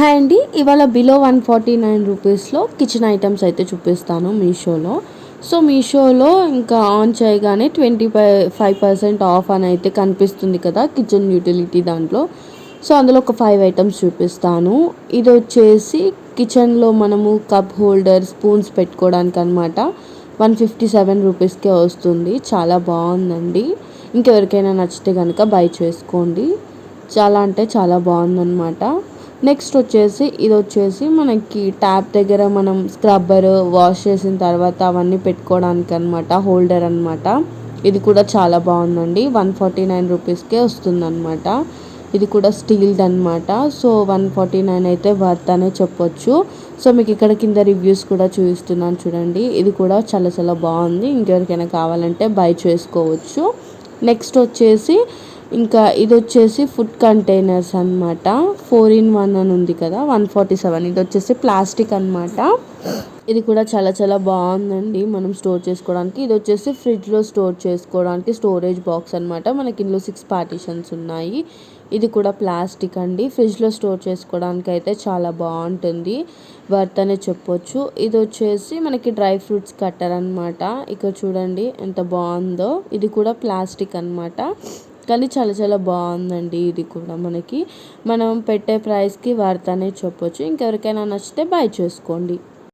Hi అండి. ఇవాళ below 149 రూపీస్లో కిచెన్ ఐటమ్స్ అయితే చూపిస్తాను మీషోలో. సో మీషోలో ఇంకా ఆన్ చేయగానే 25% ఆఫ్ అని అయితే కనిపిస్తుంది కదా కిచెన్ యూటిలిటీ దాంట్లో. సో అందులో ఒక 5 ఐటమ్స్ చూపిస్తాను. ఇది వచ్చేసి కిచెన్లో మనము కప్ హోల్డర్ స్పూన్స్ పెట్టుకోవడానికి అనమాట. 157 రూపీస్కే వస్తుంది. చాలా బాగుందండి. ఇంకెవరికైనా నచ్చితే కనుక బై చేసుకోండి. చాలా అంటే చాలా బాగుందన్నమాట. నెక్స్ట్ వచ్చేసి ఇది వచ్చేసి మనకి ట్యాప్ దగ్గర మనం స్క్రబ్బర్ వాష్ చేసిన తర్వాత అవన్నీ పెట్టుకోవడానికి అనమాట, హోల్డర్ అనమాట. ఇది కూడా చాలా బాగుందండి. 149 రూపీస్కే వస్తుందన్నమాట. ఇది కూడా స్టీల్ది అనమాట. సో 149 అయితే వర్త్ అనే చెప్పొచ్చు. సో మీకు ఇక్కడ కింద రివ్యూస్ కూడా చూపిస్తున్నాను చూడండి. ఇది కూడా చాలా చాలా బాగుంది. ఇంకెవరికైనా కావాలంటే బై చేసుకోవచ్చు. నెక్స్ట్ వచ్చేసి ఇంకా ఇది వచ్చేసి ఫుడ్ కంటైనర్స్ అనమాట. 4 in 1 అని ఉంది కదా, 147. ఇది వచ్చేసి ప్లాస్టిక్ అనమాట. ఇది కూడా చాలా చాలా బాగుందండి మనం స్టోర్ చేసుకోవడానికి. ఇది వచ్చేసి ఫ్రిడ్జ్లో స్టోర్ చేసుకోవడానికి స్టోరేజ్ బాక్స్ అనమాట. మనకి ఇందులో 6 పార్టీషన్స్ ఉన్నాయి. ఇది కూడా ప్లాస్టిక్ అండి. ఫ్రిడ్జ్లో స్టోర్ చేసుకోవడానికి అయితే చాలా బాగుంటుంది, వర్త్ అనే చెప్పొచ్చు. ఇది వచ్చేసి మనకి డ్రై ఫ్రూట్స్ కట్టర్ అనమాట. ఇక్కడ చూడండి ఎంత బాగుందో. ఇది కూడా ప్లాస్టిక్ అనమాట, కానీ చాలా చాలా బాగుందండి. ఇది కూడా మనకి మనం పెట్టే ప్రైస్కి వర్త్ అనే చెప్పొచ్చు. ఇంకెవరికైనా నచ్చితే బై చేసుకోండి.